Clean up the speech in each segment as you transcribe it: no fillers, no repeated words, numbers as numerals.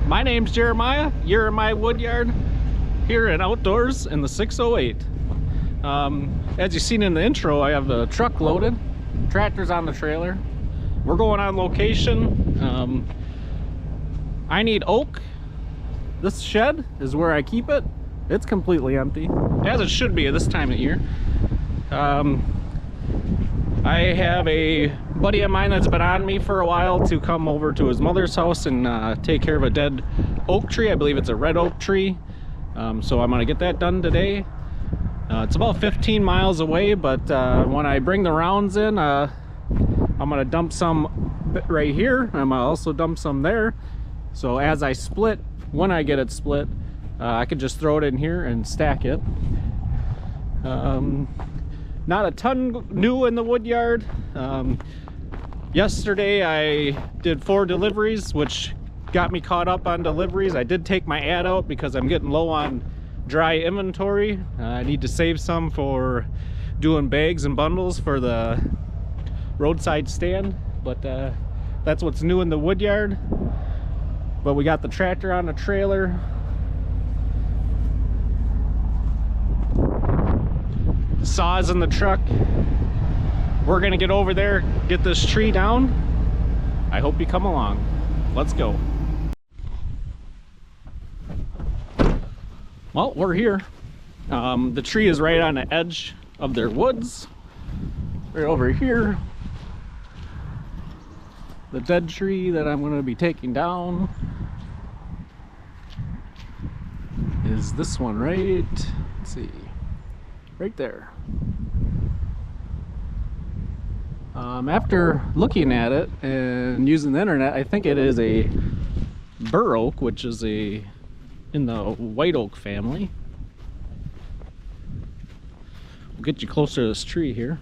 My name's Jeremiah. You're in my Woodyard here at Outdoors in the 608. As you've seen in the intro, I have the truck loaded, tractor's on the trailer. We're going on location. I need oak. This shed is where I keep it. It's completely empty, as it should be at this time of year. I have a buddy of mine that's been on me for a while to come over to his mother's house and take care of a dead oak tree. I believe it's a red oak tree. So I'm gonna get that done today. It's about 15 miles away, but when I bring the rounds in, I'm gonna dump some right here. I'm gonna also dump some there. So as I split, when I get it split, I can just throw it in here and stack it. Not a ton new in the Woodyard. Yesterday I did 4 deliveries, which got me caught up on deliveries. I did take my ad out because I'm getting low on dry inventory. I need to save some for doing bags and bundles for the roadside stand, but that's what's new in the Woodyard. But we got the tractor on the trailer. Saws in the truck. We're gonna get over there, get this tree down. I hope you come along. Let's go. Well, we're here. The tree is right on the edge of their woods. Right over here. The dead tree that I'm gonna be taking down is this one right, let's see, right there. After looking at it and using the internet, I think it is a Burr oak, which is in the white oak family. We'll get you closer to this tree here.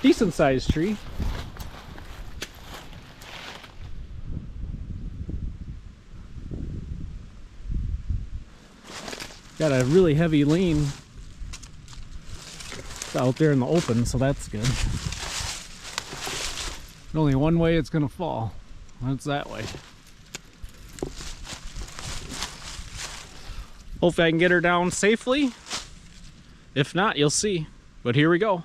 Decent sized tree. Got a really heavy lean out there in the open, so that's good. Only one way it's gonna fall. That's that way. Hopefully I can get her down safely. If not, you'll see. But here we go.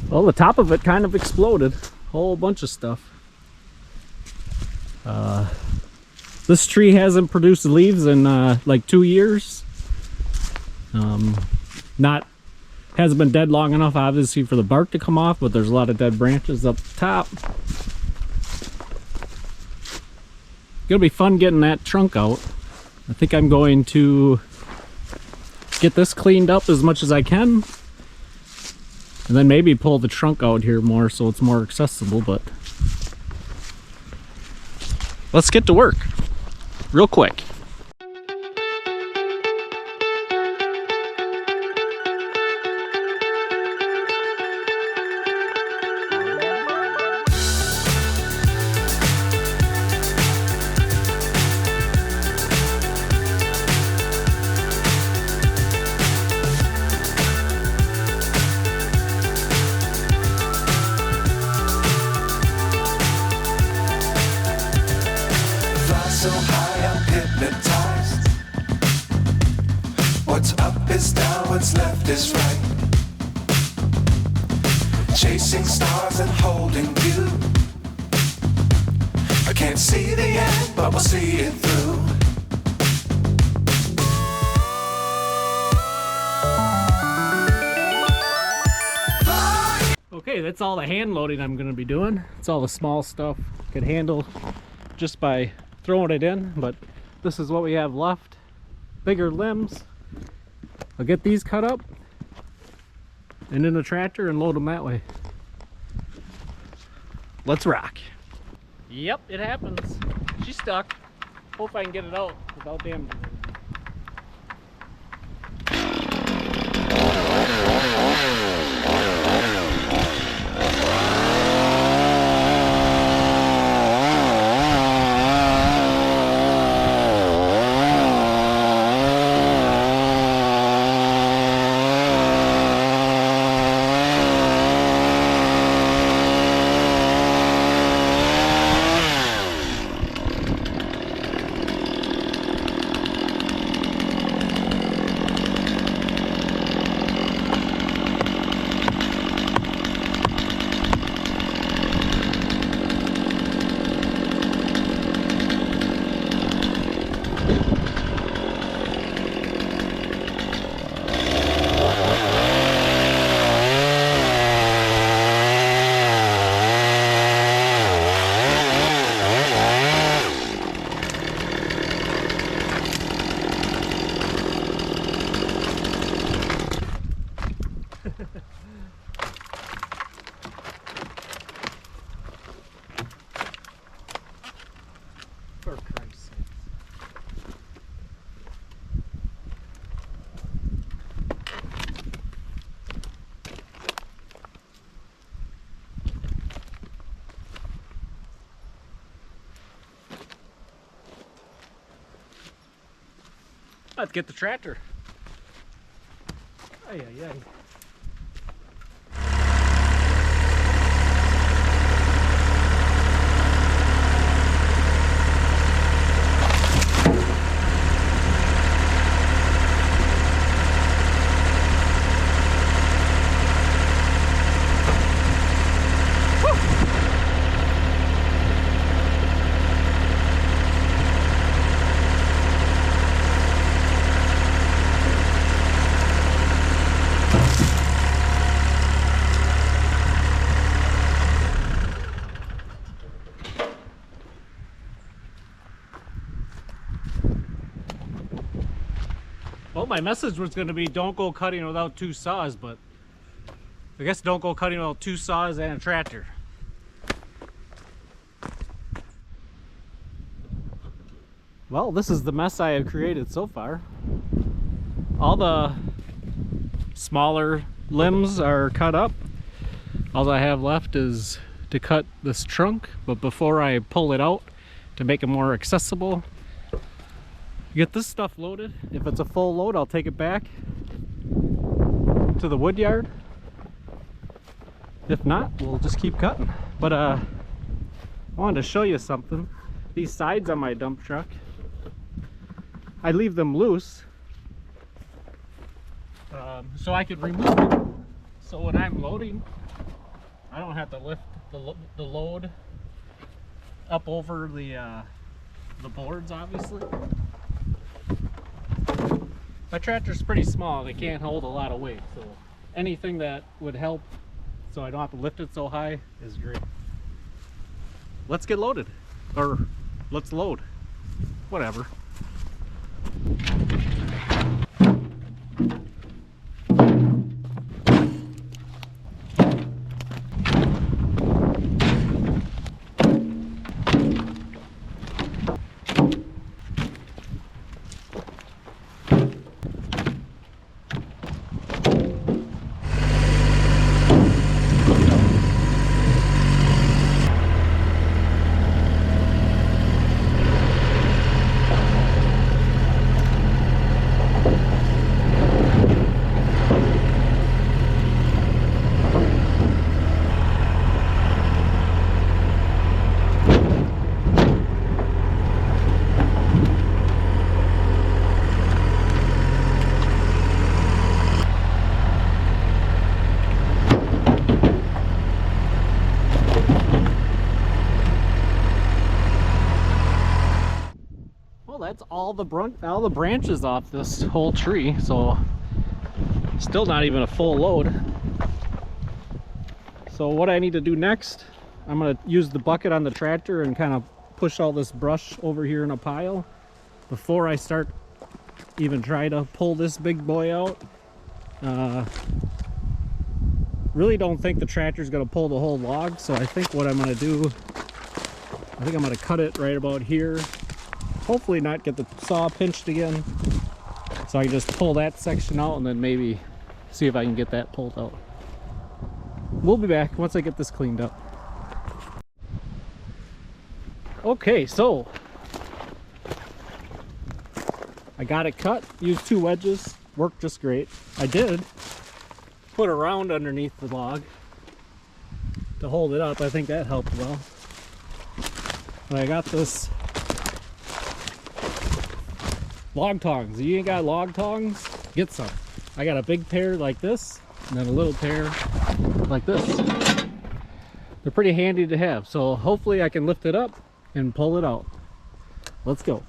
Well, the top of it kind of exploded. A whole bunch of stuff. This tree hasn't produced leaves in like 2 years. Hasn't been dead long enough, obviously, for the bark to come off, but there's a lot of dead branches up top. Gonna be fun getting that trunk out. I think I'm going to get this cleaned up as much as I can, and then maybe pull the trunk out here more so it's more accessible. But let's get to work real quick. So high I'm hypnotized. What's up is down, what's left is right. Chasing stars and holding you. I can't see the end, but we'll see it through. Okay, that's all the hand loading I'm going to be doing. It's all the small stuff I could handle just by throwing it in, but this is what we have left. Bigger limbs. I'll get these cut up and in the tractor and load them that way. Let's rock. Yep, it happens. She's stuck. Hope I can get it out without damaging it. For Christ's sake. Let's get the tractor. Ay, ay, ay. Well, my message was going to be don't go cutting without 2 saws, but I guess don't go cutting without 2 saws and a tractor. Well, this is the mess I have created so far. All the smaller limbs are cut up. All I have left is to cut this trunk, but before I pull it out to make it more accessible, get this stuff loaded. If it's a full load, I'll take it back to the Woodyard. If not, we'll just keep cutting. But I wanted to show you something. These sides on my dump truck, I leave them loose so I could remove them. So when I'm loading, I don't have to lift the load up over the boards, obviously. My tractor's pretty small and it can't hold a lot of weight, so anything that would help so I don't have to lift it so high is great. Let's get loaded, or let's load, whatever. That's all the branches off this whole tree, so still not even a full load. So what I need to do next, I'm going to use the bucket on the tractor and kind of push all this brush over here in a pile before I start even trying to pull this big boy out. Really don't think the tractor's going to pull the whole log, so I think what I'm going to do, I think I'm going to cut it right about here. Hopefully not get the saw pinched again, so I can just pull that section out and then maybe see if I can get that pulled out. We'll be back once I get this cleaned up. Okay, so I got it cut, used 2 wedges, worked just great. I did put a round underneath the log to hold it up. I think that helped well. And I got this log tongs. You ain't got log tongs? Get some. I got a big pair like this and then a little pair like this. They're pretty handy to have, so hopefully I can lift it up and pull it out. Let's go.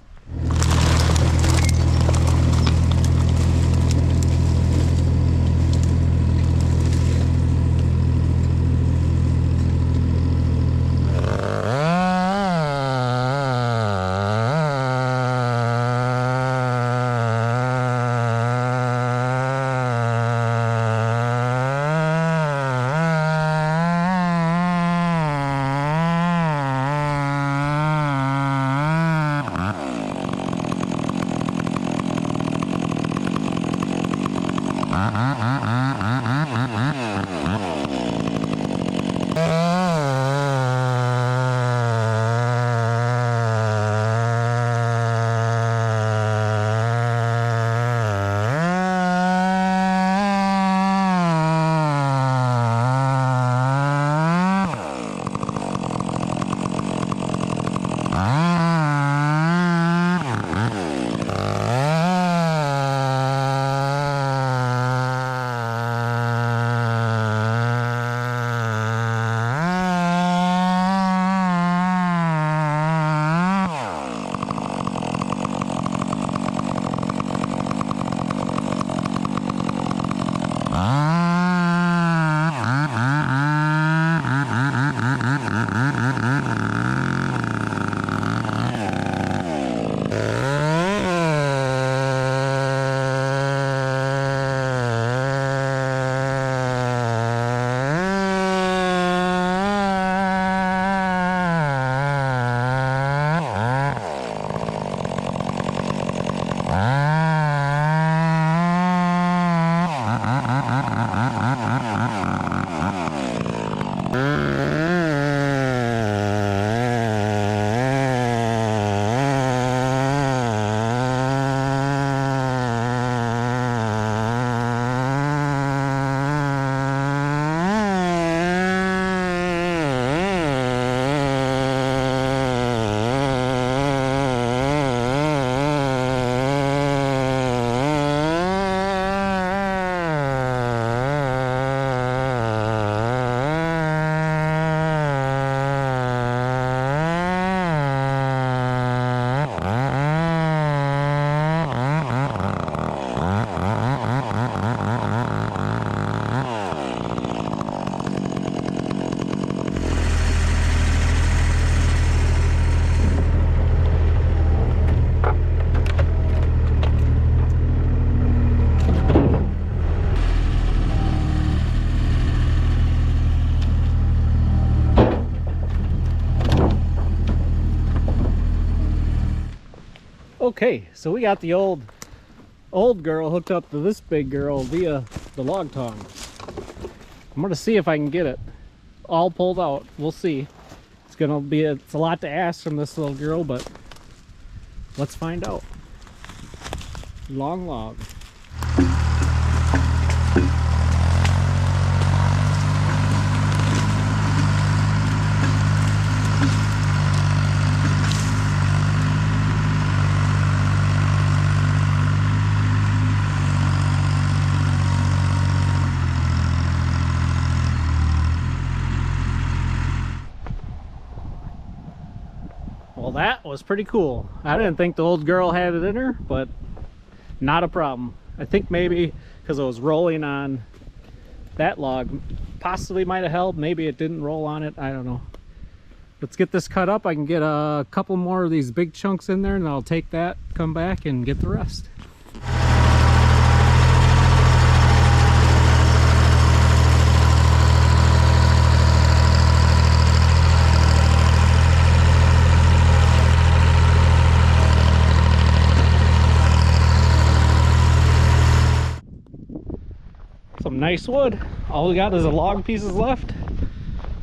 Okay, so we got the old girl hooked up to this big girl via the log tongs. I'm gonna see if I can get it all pulled out. We'll see. It's a lot to ask from this little girl, but let's find out. Long log. Well, that was pretty cool. I didn't think the old girl had it in her, but not a problem. I think maybe because I was rolling on that log, possibly might have held. Maybe it didn't roll on it. I don't know. Let's get this cut up. I can get a couple more of these big chunks in there, and I'll take that, come back, and get the rest. Some nice wood. All we got is the log pieces left.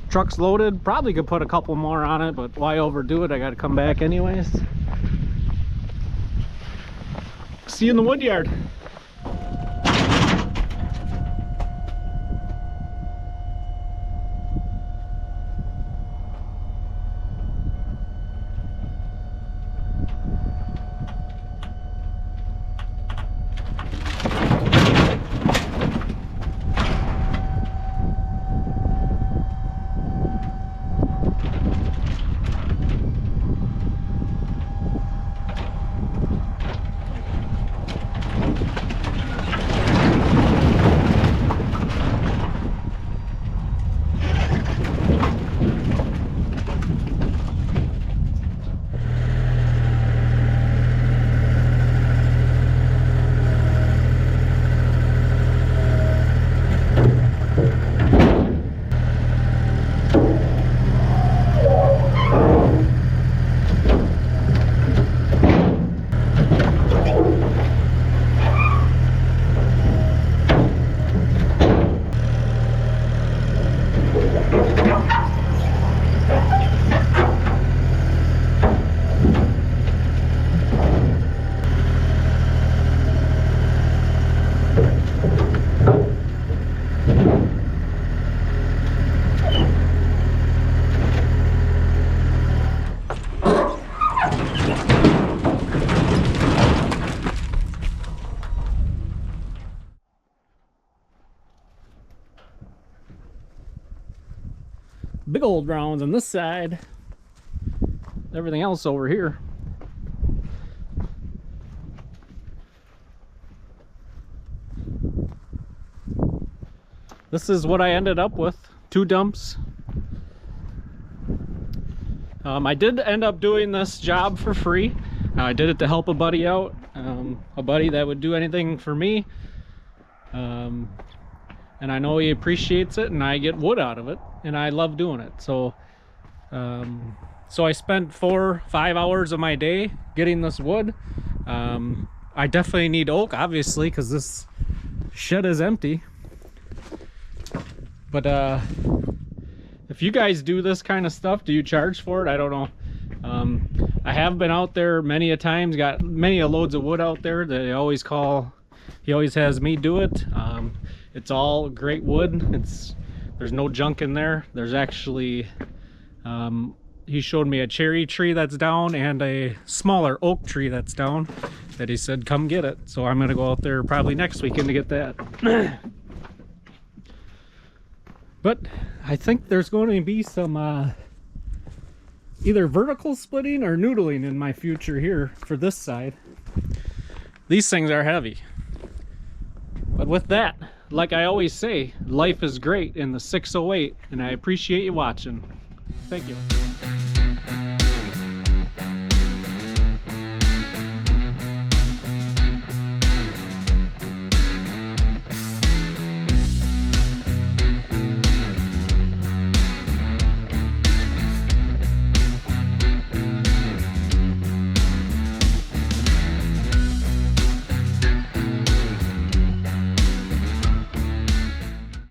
Truck's loaded. Probably could put a couple more on it, but why overdo it? I got to come back anyways. See you in the Woodyard. Big old rounds on this side. Everything else over here. This is what I ended up with. 2 dumps. I did end up doing this job for free. I did it to help a buddy out. A buddy that would do anything for me. And I know he appreciates it, and I get wood out of it, and I love doing it. So I spent 4 or 5 hours of my day getting this wood. I definitely need oak, obviously, because this shed is empty. But if you guys do this kind of stuff, do you charge for it? I don't know. I have been out there many a times, got many a loads of wood out there that he always has me do it. It's all great wood. There's no junk in there. There's actually he showed me a cherry tree that's down and a smaller oak tree that's down that he said come get it. So I'm gonna go out there probably next weekend to get that. But I think there's going to be some either vertical splitting or noodling in my future here for this side. These things are heavy. But with that, like I always say, life is great in the 608, and I appreciate you watching. Thank you.